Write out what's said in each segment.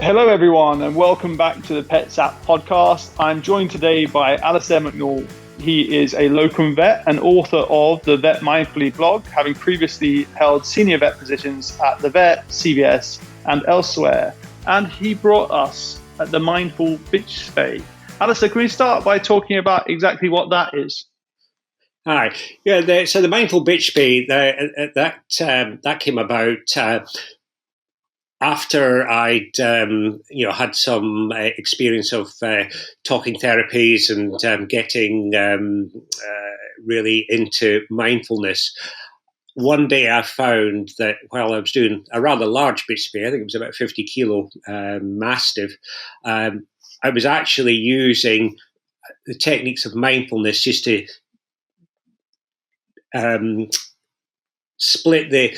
Hello everyone and welcome back to the Pets App podcast. I'm joined today by Allisdhair McNaull. He is a locum vet and author of the Vet Mindfully blog, having previously held senior vet positions at the Vet, CVS and elsewhere. And he brought us the Mindful Bitch Spay. Allisdhair, can we start by talking about exactly what that is? Hi. Yeah, so the Mindful Bitch Spay, that came about after I'd had some experience of talking therapies and getting really into mindfulness. One day I found that while I was doing a rather large bitch spay, I think it was about 50 kilo mastiff, I was actually using the techniques of mindfulness just to split the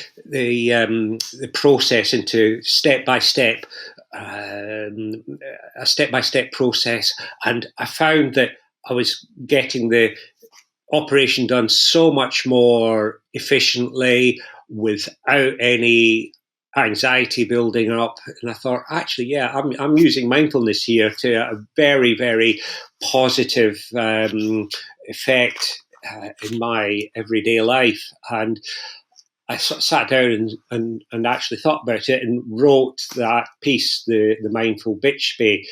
process into a step-by-step process, and I found that I was getting the operation done so much more efficiently without any anxiety building up. And I thought, actually, yeah, I'm using mindfulness here to a very, very positive effect in my everyday life. And I sat down and actually thought about it and wrote that piece, the Mindful Bitch Spay,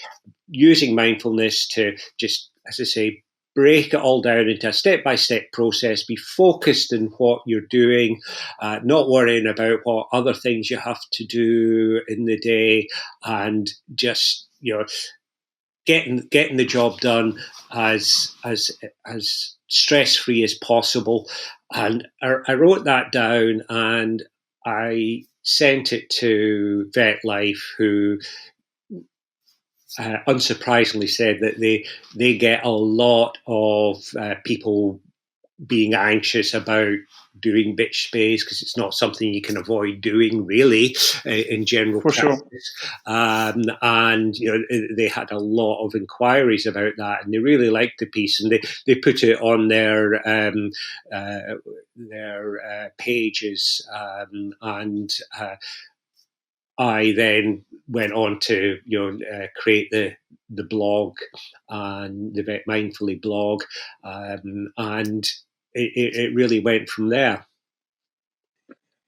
using mindfulness to just, as I say, break it all down into a step-by-step process, be focused in what you're doing, not worrying about what other things you have to do in the day, and just, getting the job done as stress-free as possible. And I wrote that down and I sent it to Vet Life, who unsurprisingly said that they get a lot of people being anxious about doing bitch spays because it's not something you can avoid doing really in general For practice. Sure. And they had a lot of inquiries about that, and they really liked the piece, and they put it on their pages, and I then went on to create the blog and the Vet Mindfully blog, and it really went from there.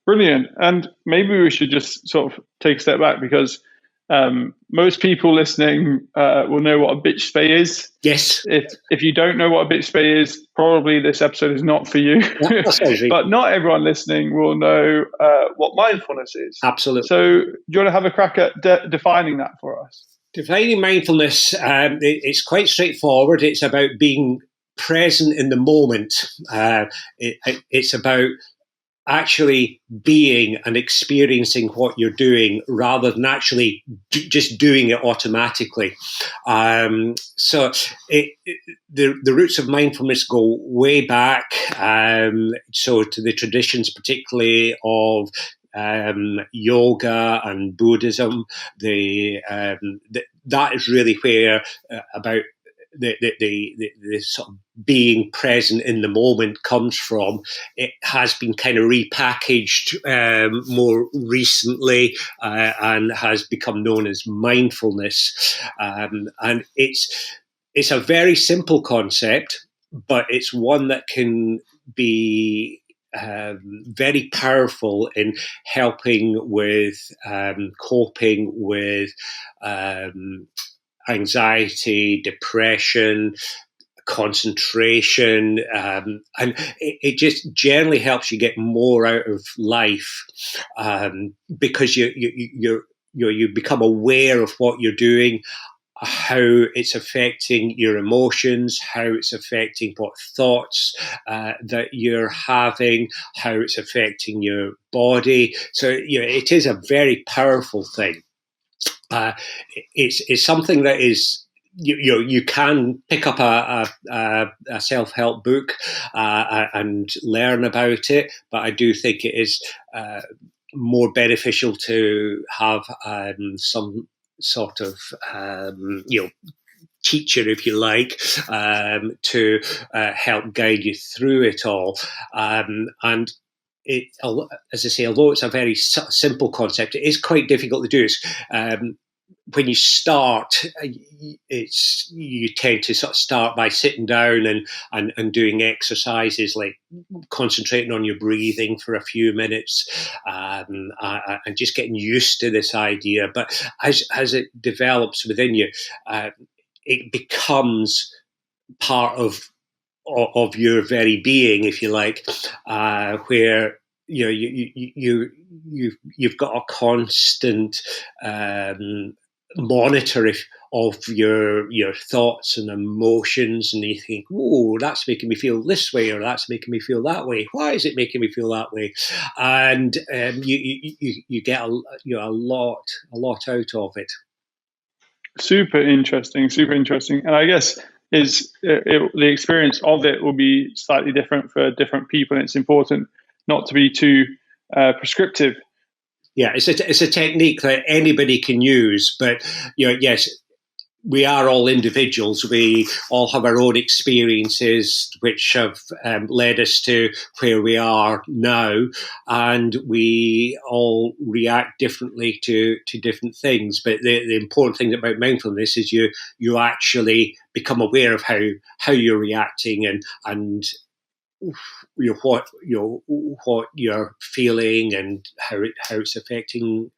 Brilliant. And maybe we should just sort of take a step back, because most people listening will know what a bitch spay is. Yes. If you don't know what a bitch spay is, probably this episode is not for you. Yeah, but not everyone listening will know what mindfulness is. Absolutely. So do you want to have a crack at defining that for us? Defining mindfulness, it's quite straightforward. It's about being present in the moment. It's about actually being and experiencing what you're doing rather than actually just doing it automatically. So the roots of mindfulness go way back, so to the traditions particularly of yoga and Buddhism. That is really where about the sort of being present in the moment comes from. It has been kind of repackaged more recently and has become known as mindfulness. And it's a very simple concept, but it's one that can be very powerful in helping with coping with anxiety, depression, concentration, and it just generally helps you get more out of life, because you become aware of what you're doing, how it's affecting your emotions, how it's affecting what thoughts that you're having, how it's affecting your body. So it is a very powerful thing. It's something that is you can pick up a self-help book and learn about it, but I do think it is more beneficial to have some sort of teacher, if you like, to help guide you through it all. And as I say, although it's a very simple concept, it is quite difficult to do. when you start, you tend to sort of start by sitting down and doing exercises like concentrating on your breathing for a few minutes, and just getting used to this idea. But as it develops within you, it becomes part of your very being, if you like, where you've got a constant monitor of your thoughts and emotions, and you think, "Oh, that's making me feel this way, or that's making me feel that way. Why is it making me feel that way?" And you get a lot out of it. Super interesting, super interesting. And I guess the experience of it will be slightly different for different people, and it's important not to be too prescriptive. Yeah, it's a technique that anybody can use, but yes, we are all individuals. We all have our own experiences, which have led us to where we are now, and we all react differently to different things. But the important thing about mindfulness is you actually become aware of how you're reacting and what you're feeling and how it's affecting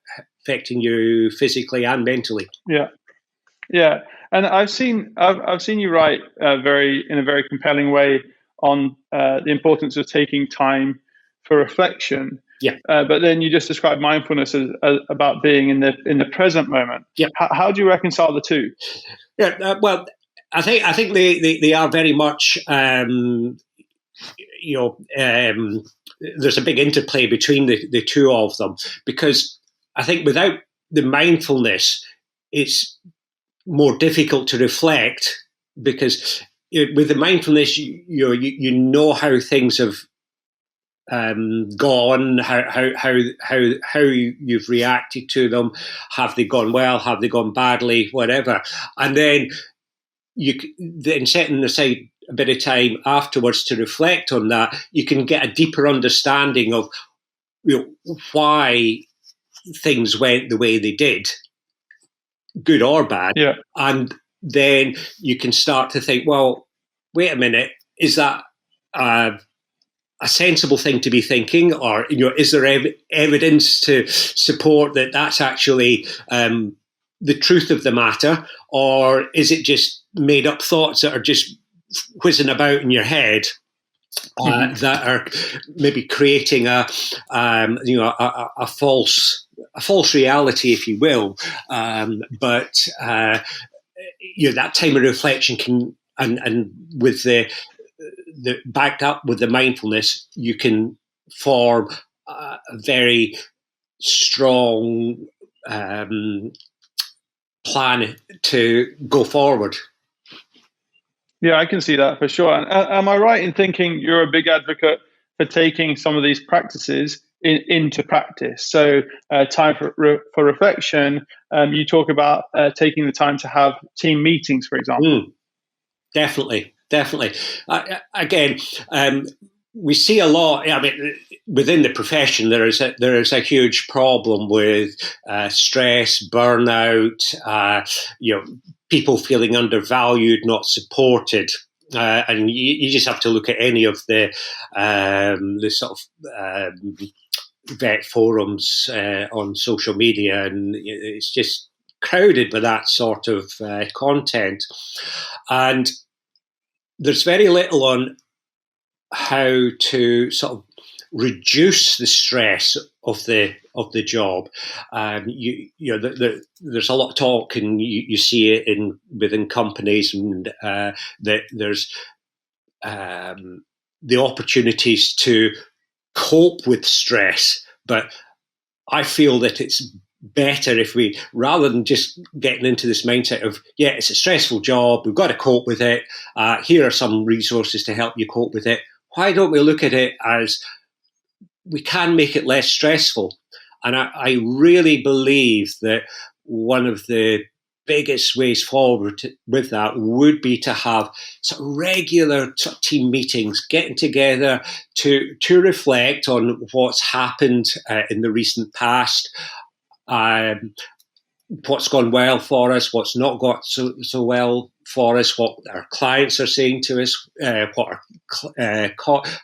you physically and mentally. Yeah, and I've seen you write in a very compelling way on the importance of taking time for reflection. Yeah. But then you just described mindfulness as about being in the present moment. Yeah. How do you reconcile the two? Yeah. Well, I think they are very much. There's a big interplay between the two of them, because I think without the mindfulness, it's more difficult to reflect, because with the mindfulness, you know how things have gone, how you've reacted to them. Have they gone well? Have they gone badly? Whatever. And then setting aside a bit of time afterwards to reflect on that, you can get a deeper understanding of why things went the way they did, good or bad. Yeah. And then you can start to think, well, wait a minute, is that a sensible thing to be thinking, or is there evidence to support that that's actually the truth of the matter, or is it just made up thoughts that are just whizzing about in your head that are maybe creating a false reality, if you will. But that time of reflection can, and with the backed up with the mindfulness, you can form a very strong plan to go forward. Yeah, I can see that for sure. And am I right in thinking you're a big advocate for taking some of these practices into practice? So time for reflection, you talk about taking the time to have team meetings, for example. Definitely. Again, we see a lot. I mean, within the profession, there is a huge problem with stress, burnout. People feeling undervalued, not supported. And you just have to look at any of the sort of vet forums on social media, and it's just crowded with that sort of content. And there's very little on how to sort of reduce the stress of the job. There's a lot of talk, and you see it within companies, and that there's the opportunities to cope with stress. But I feel that it's better if we, rather than just getting into this mindset of, it's a stressful job, we've got to cope with it, here are some resources to help you cope with it. Why don't we look at it as we can make it less stressful? And I really believe that one of the biggest ways forward with that would be to have sort of regular sort of team meetings, getting together to reflect on what's happened in the recent past, what's gone well for us, what's not got so well for us, what our clients are saying to us, how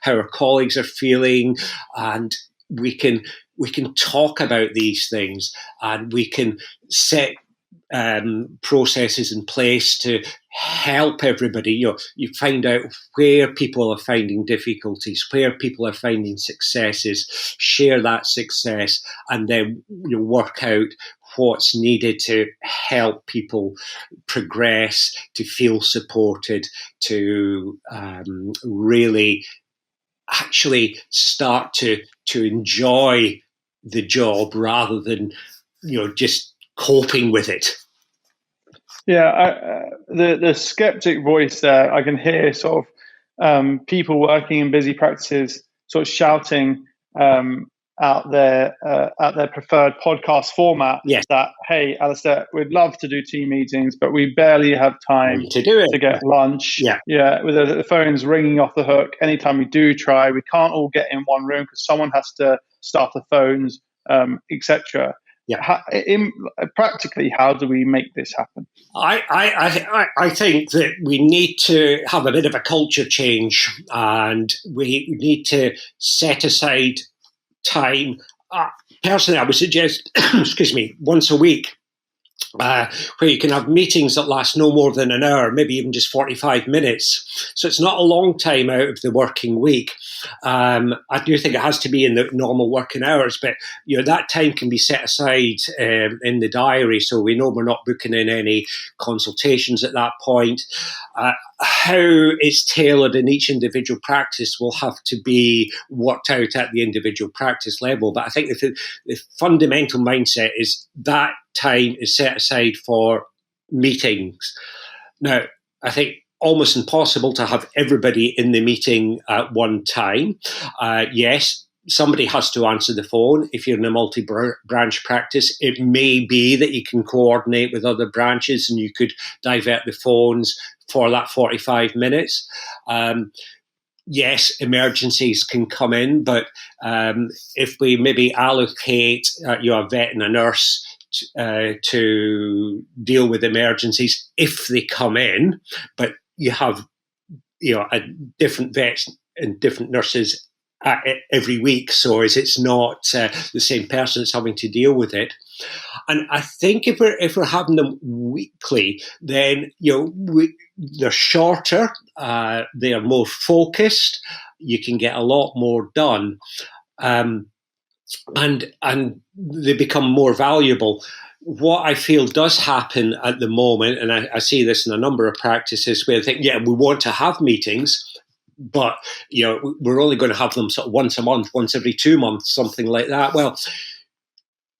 our colleagues are feeling, and we can talk about these things, and we can set processes in place to help everybody. You find out where people are finding difficulties, where people are finding successes, share that success, and then you work out what's needed to help people progress, to feel supported, to really actually start to enjoy the job rather than just coping with it. Yeah, the skeptic voice there, I can hear sort of people working in busy practices sort of shouting out their preferred podcast format. Yes. That, hey, Allisdhair, we'd love to do team meetings, but we barely have time to do it, to get lunch. Yeah, with the phone's ringing off the hook. Anytime we do try, we can't all get in one room because someone has to start the phones, etc. Yeah. Practically, how do we make this happen? I think that we need to have a bit of a culture change, and we need to set aside time. Personally, I would suggest, once a week, where you can have meetings that last no more than an hour, maybe even just 45 minutes. So it's not a long time out of the working week. I do think it has to be in the normal working hours, but that time can be set aside in the diary, so we know we're not booking in any consultations at that point. How it's tailored in each individual practice will have to be worked out at the individual practice level. But I think the fundamental mindset is that time is set aside for meetings. Now, I think almost impossible to have everybody in the meeting at one time. Yes, somebody has to answer the phone. If you're in a multi-branch practice, it may be that you can coordinate with other branches and you could divert the phones for that 45 minutes. Yes, emergencies can come in, but if we maybe allocate a vet and a nurse to deal with emergencies if they come in, but you have a different vets and different nurses every week, so it's not the same person that's having to deal with it. And I think if we're having them weekly, then they're shorter, they are more focused, you can get a lot more done, and they become more valuable. What I feel does happen at the moment, and I see this in a number of practices where they think, we want to have meetings, but we're only going to have them sort of once a month, once every 2 months, something like that. Well,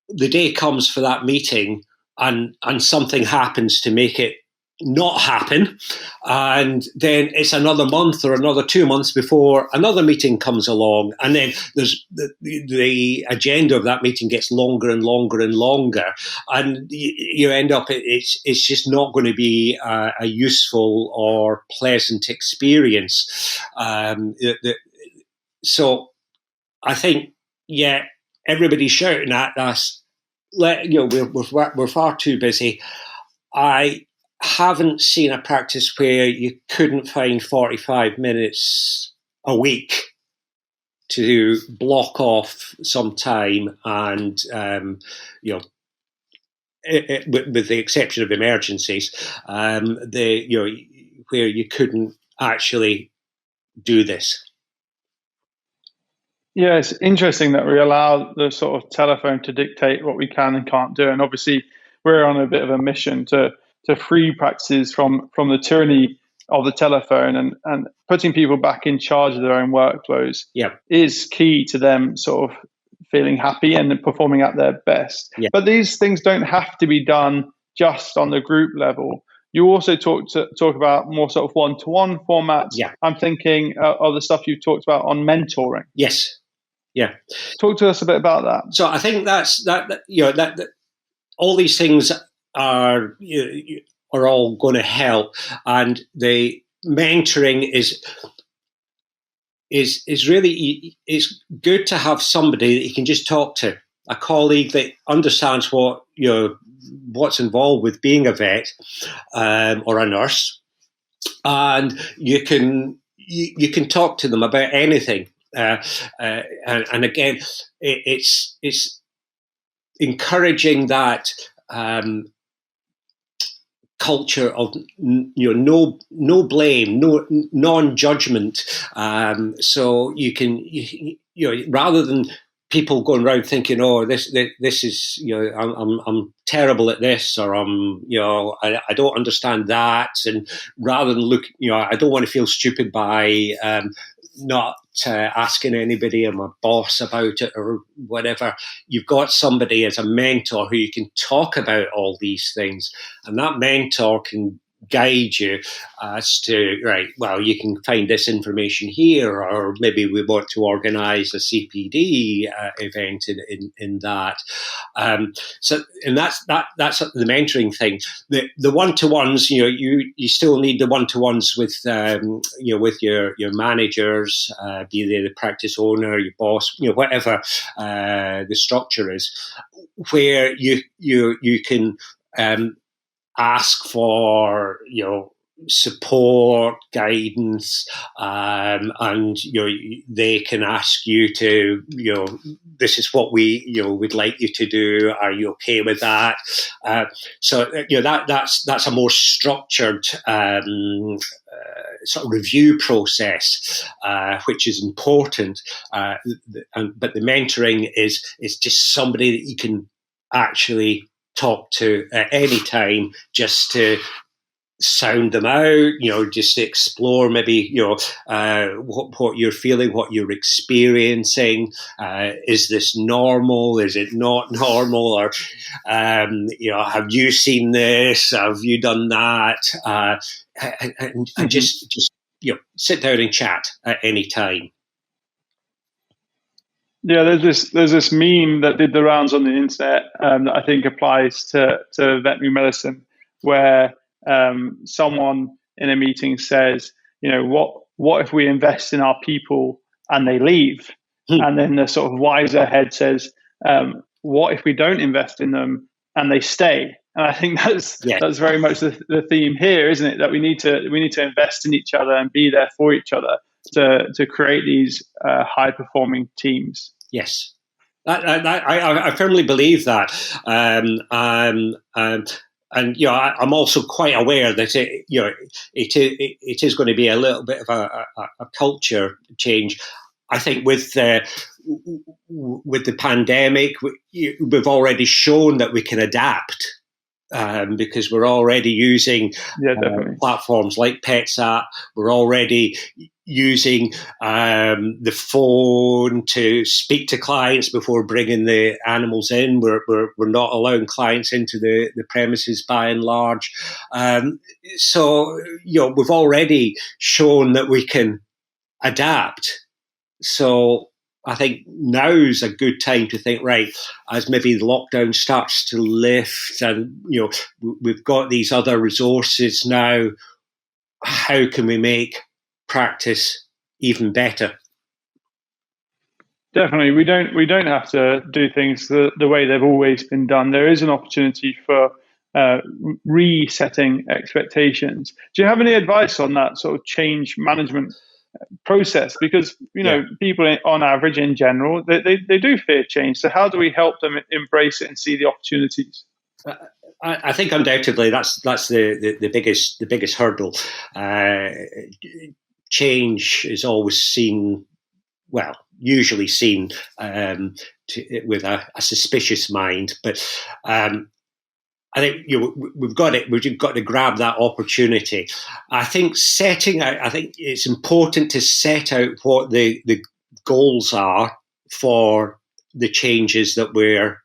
the day comes for that meeting and something happens to make it not happen, and then it's another month or another 2 months before another meeting comes along, and then there's the agenda of that meeting gets longer and longer and longer, and you end up it's just not going to be a useful or pleasant experience. So I think everybody's shouting at us, we're far too busy. I haven't seen a practice where you couldn't find 45 minutes a week to block off some time, and with the exception of emergencies, where you couldn't actually do this. Yeah, it's interesting that we allow the sort of telephone to dictate what we can and can't do. And obviously, we're on a bit of a mission to free practices from the tyranny of the telephone, and putting people back in charge of their own workflows is key to them sort of feeling happy and performing at their best. Yeah. But these things don't have to be done just on the group level. You also talk about more sort of one-to-one formats. Yeah. I'm thinking of the stuff you've talked about on mentoring. Yes. Yeah. Talk to us a bit about that. So I think that all these things are all going to help, and the mentoring is really, it's good to have somebody that you can just talk to. a colleague that understands what's involved with being a vet or a nurse, and you can talk to them about anything. And again, it's encouraging that culture of no blame, no non-judgment. So you can rather than people going around thinking, oh, this is I'm terrible at this, or I don't understand that, and rather than look, I don't want to feel stupid by not asking anybody or my boss about it or whatever. You've got somebody as a mentor who you can talk about all these things, and that mentor can guide you as to, right, well, you can find this information here, or maybe we want to organise a CPD event in that. So, and that's the mentoring thing. The one-to-ones, you still need the one-to-ones with with your managers, be they the practice owner, your boss, whatever the structure is, where you can ask for support, guidance, and they can ask you to this is what we would like you to do. Are you okay with that? So that's a more structured sort of review process, which is important. But the mentoring is just somebody that you can actually talk to at any time, just to sound them out, just to explore maybe, what you're feeling, what you're experiencing. Is this normal? Is it not normal? Or, have you seen this? Have you done that? And just sit down and chat at any time. Yeah, there's this meme that did the rounds on the internet that I think applies to veterinary medicine, where someone in a meeting says, what if we invest in our people and they leave? And then the sort of wiser head says, what if we don't invest in them and they stay? And I think that's very much the theme here, isn't it? That we need to invest in each other and be there for each other to create these high performing teams. Yes, I firmly believe that, and I'm also quite aware that it is going to be a little bit of a culture change. I think with the pandemic, we've already shown that we can adapt. Because we're already using platforms like PetsApp. We're already using the phone to speak to clients before bringing the animals in. We're not allowing clients into the premises by and large. So we've already shown that we can adapt. So I think now's a good time to think, right, as maybe the lockdown starts to lift and, we've got these other resources now, how can we make practice even better? Definitely. We don't have to do things the way they've always been done. There is an opportunity for resetting expectations. Do you have any advice on that sort of change management process? Because people on average in general they do fear change. So how do we help them embrace it and see the opportunities? I think undoubtedly that's the biggest hurdle. Change is always seen, usually seen with a suspicious mind, but I think we've got to grab that opportunity. I think I think it's important to set out what the goals are for the changes that we're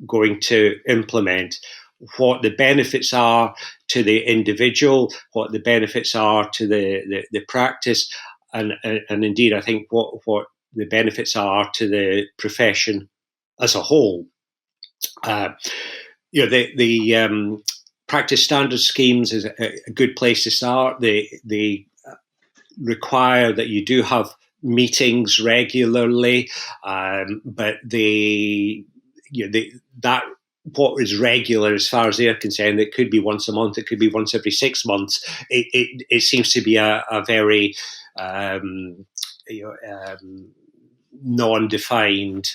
going to implement, what the benefits are to the individual, what the benefits are to the practice, and indeed I think what the benefits are to the profession as a whole. The practice standard schemes is a good place to start. They require that you do have meetings regularly, but that what is regular as far as they're concerned, it could be once a month, it could be once every 6 months. It seems to be a very non-defined.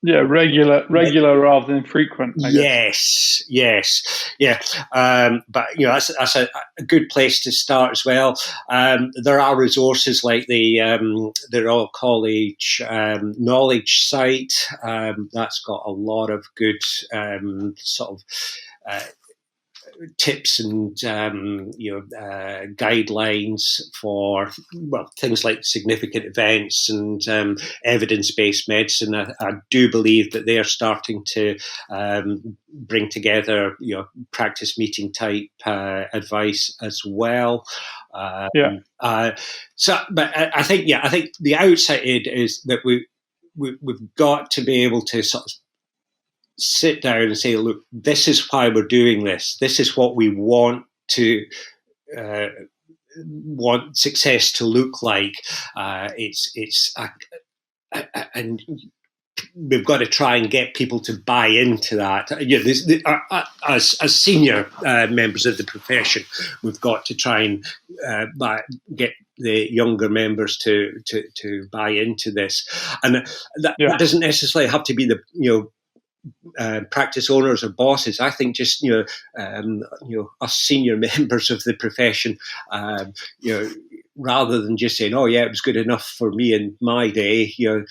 Regular rather than frequent. I guess. Yes, yeah. But that's a good place to start as well. There are resources like the Royal College knowledge site. That's got a lot of good sort of tips and guidelines for things like significant events and evidence-based medicine. I do believe that they are starting to bring together practice meeting type advice as well. But I think the outside is that we've got to be able to sort of sit down and say, look, this is why we're doing this. This is what we want success to look like. And we've got to try and get people to buy into that. As senior members of the profession, we've got to try and get the younger members to buy into this. And that doesn't necessarily have to be the practice owners or bosses. I think just us senior members of the profession, rather than just saying, "Oh yeah, it was good enough for me in my day." Here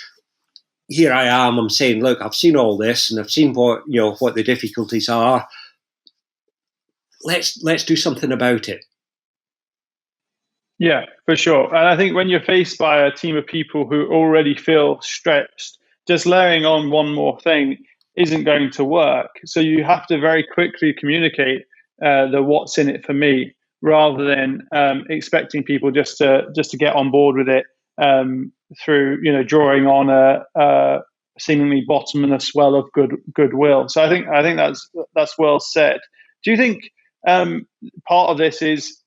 I am. I'm saying, "Look, I've seen all this, and I've seen what the difficulties are. Let's do something about it." Yeah, for sure. And I think when you're faced by a team of people who already feel stressed, just layering on one more thing isn't going to work. So you have to very quickly communicate the what's in it for me, rather than expecting people just to get on board with it through drawing on a seemingly bottomless well of goodwill. So I think that's well said. Do you think part of this is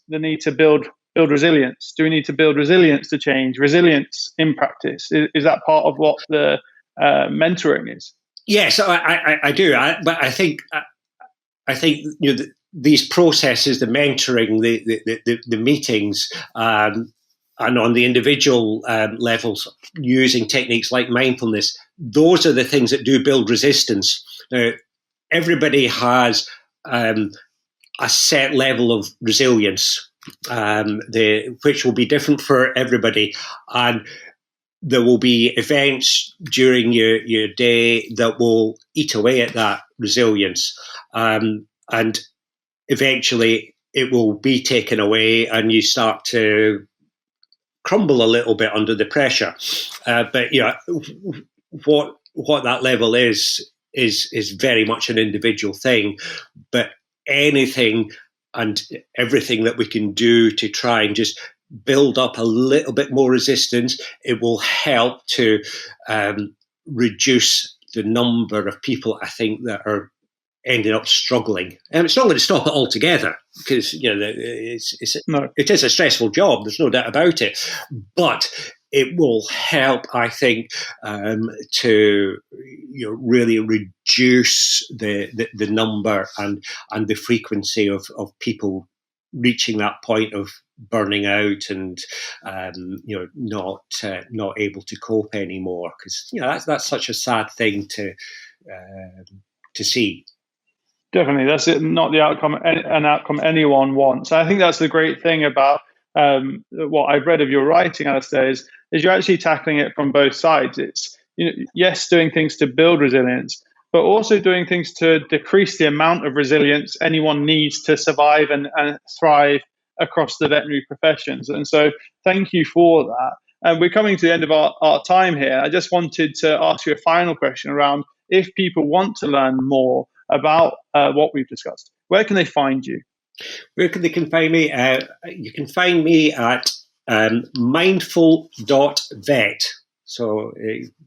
the need to build resilience? Do we need to build resilience to change, resilience in practice? Is that part of what the mentoring is? Yes, I do. But I think these processes, the mentoring, the meetings, and on the individual levels, using techniques like mindfulness, those are the things that do build resistance. Now, everybody has a set level of resilience, which will be different for everybody, and there will be events during your day that will eat away at that resilience. And eventually it will be taken away and you start to crumble a little bit under the pressure. But what that level is very much an individual thing. But anything and everything that we can do to try and just build up a little bit more resistance, it will help to reduce the number of people, I think, that are ending up struggling. And it's not going to stop it altogether, because it is a stressful job. There's no doubt about it. But it will help, I think, to really reduce the number and the frequency of people reaching that point of burning out and not able to cope anymore, because that's such a sad thing to see. Definitely, that's not an outcome anyone wants. I think that's the great thing about what I've read of your writing, Allisdhair, is you're actually tackling it from both sides. It's yes, doing things to build resilience, but also doing things to decrease the amount of resilience anyone needs to survive and thrive across the veterinary professions. And so thank you for that. And we're coming to the end of our time here. I just wanted to ask you a final question around, if people want to learn more about what we've discussed, where can they find you? Where can they find me? You can find me at mindful.vet. So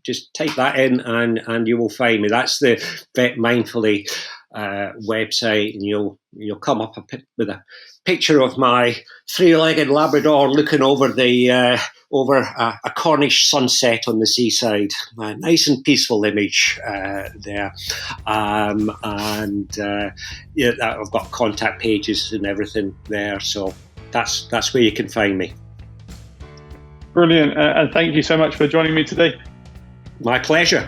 just type that in and you will find me. That's the Vet Mindfully website, and you'll come up with a picture of my three-legged Labrador looking over over a Cornish sunset on the seaside. A nice and peaceful image there. I've got contact pages and everything there, so that's where you can find me. Brilliant, and thank you so much for joining me today. My pleasure.